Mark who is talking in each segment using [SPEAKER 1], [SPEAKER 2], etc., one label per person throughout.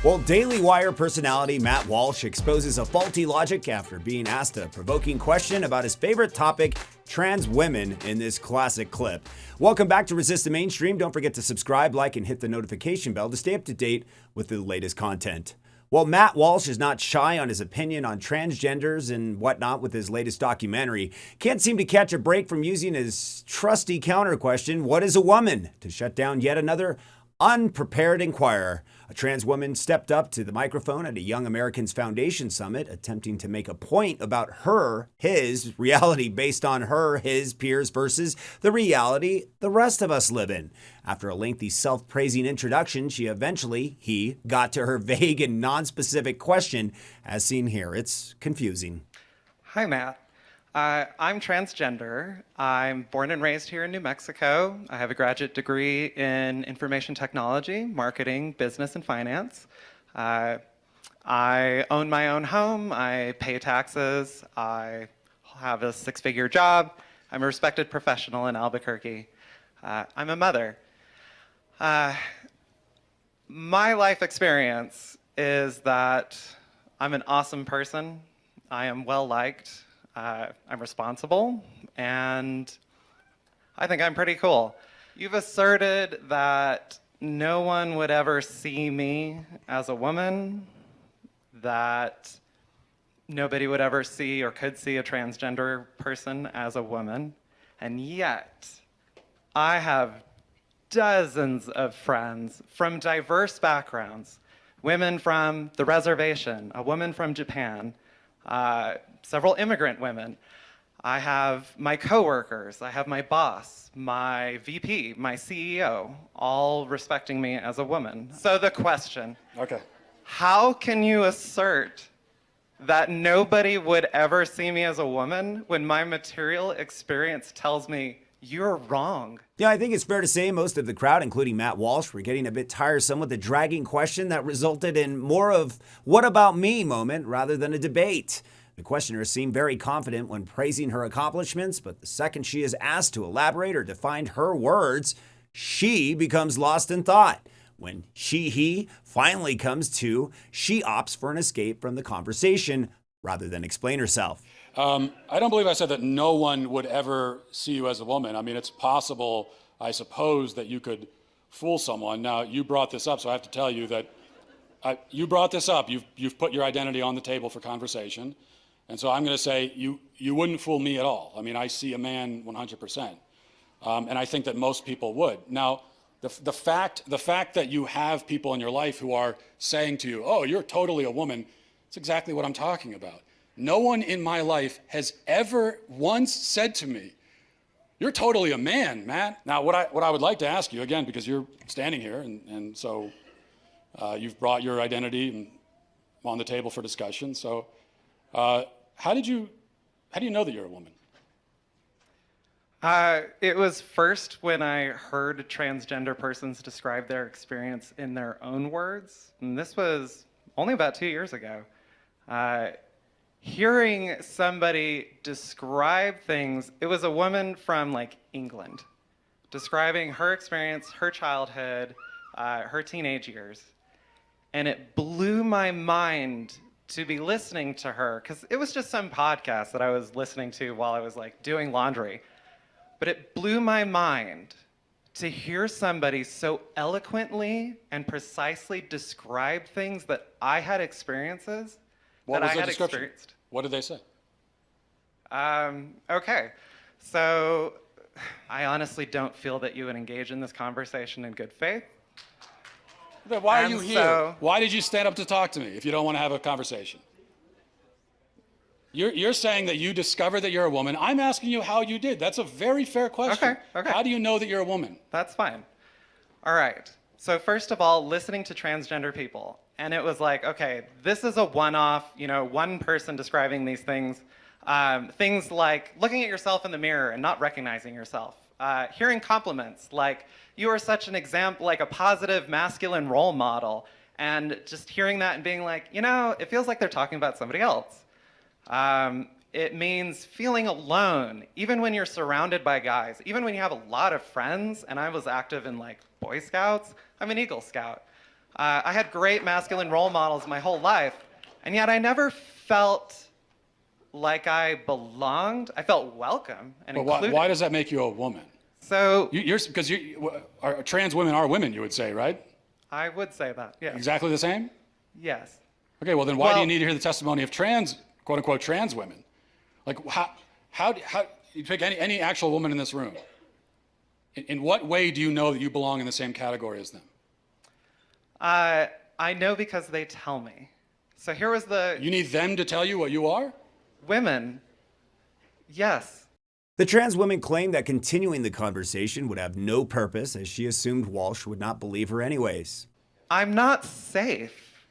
[SPEAKER 1] Well, Daily Wire personality Matt Walsh exposes a faulty logic after being asked a provoking question about his favorite topic, trans women, in this classic clip. Welcome back to Resist the Mainstream. Don't forget to subscribe, like, and hit the notification bell to stay up to date with the latest content. Well, Matt Walsh is not shy on his opinion on transgenders and whatnot with his latest documentary. Can't seem to catch a break from using his trusty counter question, what is a woman, to shut down yet another unprepared inquirer. A trans woman stepped up to the microphone at a Young Americans Foundation summit, attempting to make a point about his reality based on his peers versus the reality the rest of us live in. After a lengthy self-praising introduction, he got to her vague and non-specific question, as seen here. It's confusing.
[SPEAKER 2] Hi, Matt. I'm transgender. I'm born and raised here in New Mexico. I have a graduate degree in information technology, marketing, business, and finance. I own my own home. I pay taxes. I have a 6-figure job. I'm a respected professional in Albuquerque. I'm a mother. My life experience is that I'm an awesome person. I am well-liked. I'm responsible, and I think I'm pretty cool. You've asserted that no one would ever see me as a woman, that nobody would ever see or could see a transgender person as a woman, and yet I have dozens of friends from diverse backgrounds, women from the reservation, a woman from Japan, several immigrant women. I have my coworkers, I have my boss, my VP, my CEO, all respecting me as a woman. So the question, how can you assert that nobody would ever see me as a woman when my material experience tells me you're wrong?
[SPEAKER 1] Yeah, I think it's fair to say most of the crowd, including Matt Walsh, were getting a bit tiresome with the dragging question that resulted in more of what about me moment rather than a debate. The questioner seemed very confident when praising her accomplishments, but the second she is asked to elaborate or define her words, she becomes lost in thought. When he finally comes to, she opts for an escape from the conversation rather than explain herself.
[SPEAKER 3] I don't believe I said that no one would ever see you as a woman. I mean, it's possible, I suppose, that you could fool someone. Now, you brought this up, so I have to tell you that you brought this up. You've put your identity on the table for conversation. And so I'm going to say you wouldn't fool me at all. I mean, I see a man 100%. And I think that most people would. Now, the fact that you have people in your life who are saying to you, oh, you're totally a woman, it's exactly what I'm talking about. No one in my life has ever once said to me, you're totally a man, Matt. Now, what I would like to ask you, again, because you're standing here, and so you've brought your identity on the table for discussion. So how do you know that you're a woman?
[SPEAKER 2] It was first when I heard transgender persons describe their experience in their own words, and this was only about 2 years ago. Hearing somebody describe things, it was a woman from England, describing her experience, her childhood, her teenage years. And it blew my mind to be listening to her, because it was just some podcast that I was listening to while I was doing laundry. But it blew my mind to hear somebody so eloquently and precisely describe things that I had experiences.
[SPEAKER 3] What
[SPEAKER 2] that
[SPEAKER 3] was
[SPEAKER 2] I
[SPEAKER 3] the
[SPEAKER 2] had
[SPEAKER 3] description?
[SPEAKER 2] Experienced.
[SPEAKER 3] What did they say?
[SPEAKER 2] Okay, so I honestly don't feel that you would engage in this conversation in good faith.
[SPEAKER 3] Then why are you here?
[SPEAKER 2] So,
[SPEAKER 3] why did you stand up to talk to me if you don't want to have a conversation? You're saying that you discovered that you're a woman. I'm asking you how you did. That's a very fair question.
[SPEAKER 2] Okay.
[SPEAKER 3] How do you know that you're a woman?
[SPEAKER 2] That's fine. All right. So first of all, listening to transgender people. And it was okay, this is a one-off, one person describing these things. Things like looking at yourself in the mirror and not recognizing yourself. Hearing compliments like, you are such an example, a positive masculine role model. And just hearing that and being it feels like they're talking about somebody else. It means feeling alone, even when you're surrounded by guys, even when you have a lot of friends. And I was active in Boy Scouts. I'm an Eagle Scout. I had great masculine role models my whole life, and yet I never felt like I belonged. I felt welcome and
[SPEAKER 3] But
[SPEAKER 2] included.
[SPEAKER 3] why does that make you a woman?
[SPEAKER 2] So
[SPEAKER 3] Because trans women are women, you would say, right?
[SPEAKER 2] I would say that, yes.
[SPEAKER 3] Exactly the same?
[SPEAKER 2] Yes.
[SPEAKER 3] Okay, well then why do
[SPEAKER 2] Well-
[SPEAKER 3] you need to hear the testimony of trans, quote unquote, trans women? Like how you pick any actual woman in this room? In what way do you know that you belong in the same category as them?
[SPEAKER 2] I know because they tell me. So here was the
[SPEAKER 3] You need them to tell you what you are?
[SPEAKER 2] women. Yes.
[SPEAKER 1] The trans woman claimed that continuing the conversation would have no purpose, as she assumed Walsh would not believe her anyways.
[SPEAKER 2] I'm not safe.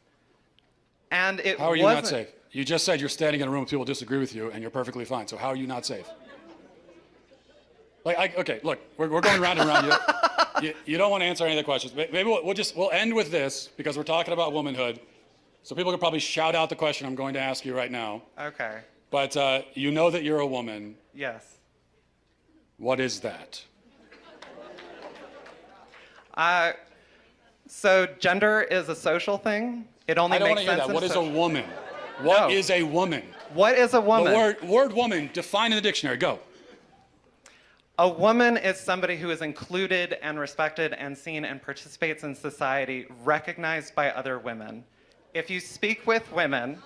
[SPEAKER 2] And it
[SPEAKER 3] How are you
[SPEAKER 2] wasn't,
[SPEAKER 3] not safe? You just said you're standing in a room with people who disagree with you and you're perfectly fine. So how are you not safe? Okay, look, we're going round and round. You don't want to answer any of the questions. Maybe we'll end with this because we're talking about womanhood. So people can probably shout out the question I'm going to ask you right now.
[SPEAKER 2] Okay.
[SPEAKER 3] But you know that you're a woman.
[SPEAKER 2] Yes.
[SPEAKER 3] What is that?
[SPEAKER 2] So gender is a social thing. It only
[SPEAKER 3] I don't want
[SPEAKER 2] makes
[SPEAKER 3] to hear
[SPEAKER 2] sense
[SPEAKER 3] that.
[SPEAKER 2] in
[SPEAKER 3] What is a
[SPEAKER 2] social-
[SPEAKER 3] woman? What
[SPEAKER 2] No.
[SPEAKER 3] is a woman?
[SPEAKER 2] What is a woman?
[SPEAKER 3] The word woman, define in the dictionary. Go.
[SPEAKER 2] A woman is somebody who is included and respected and seen and participates in society, recognized by other women. If you speak with women,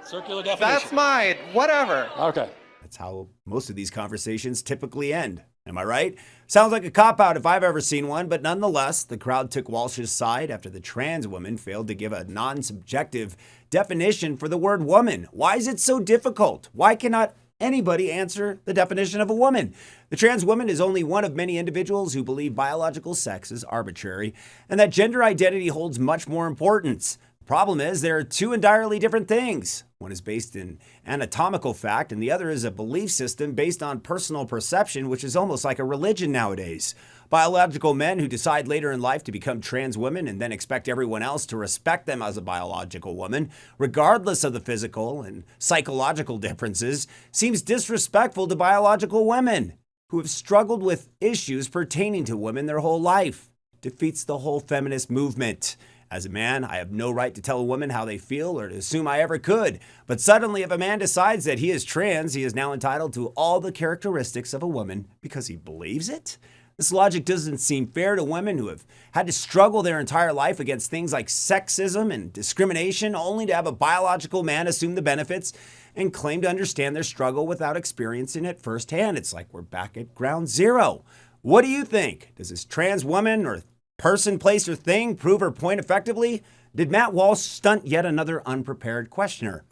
[SPEAKER 3] Circular definition.
[SPEAKER 2] that's mine, whatever.
[SPEAKER 3] Okay.
[SPEAKER 1] That's how most of these conversations typically end. Am I right? Sounds like a cop-out if I've ever seen one, but nonetheless, the crowd took Walsh's side after the trans woman failed to give a non-subjective definition for the word woman. Why is it so difficult? Why cannot anybody answer the definition of a woman? The trans woman is only one of many individuals who believe biological sex is arbitrary and that gender identity holds much more importance. The problem is there are two entirely different things. One is based in anatomical fact, and the other is a belief system based on personal perception, which is almost like a religion nowadays. Biological men who decide later in life to become trans women and then expect everyone else to respect them as a biological woman, regardless of the physical and psychological differences, seems disrespectful to biological women who have struggled with issues pertaining to women their whole life. Defeats the whole feminist movement. As a man, I have no right to tell a woman how they feel or to assume I ever could. But suddenly, if a man decides that he is trans, he is now entitled to all the characteristics of a woman because he believes it? This logic doesn't seem fair to women who have had to struggle their entire life against things like sexism and discrimination, only to have a biological man assume the benefits and claim to understand their struggle without experiencing it firsthand. It's like we're back at ground zero. What do you think? Does this trans woman or person, place, or thing prove her point effectively? Did Matt Walsh stunt yet another unprepared questioner?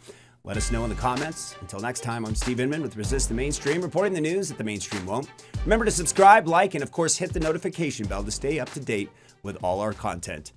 [SPEAKER 1] Let us know in the comments. Until next time, I'm Steve Inman with Resist the Mainstream, reporting the news that the mainstream won't. Remember to subscribe, like, and of course hit the notification bell to stay up to date with all our content.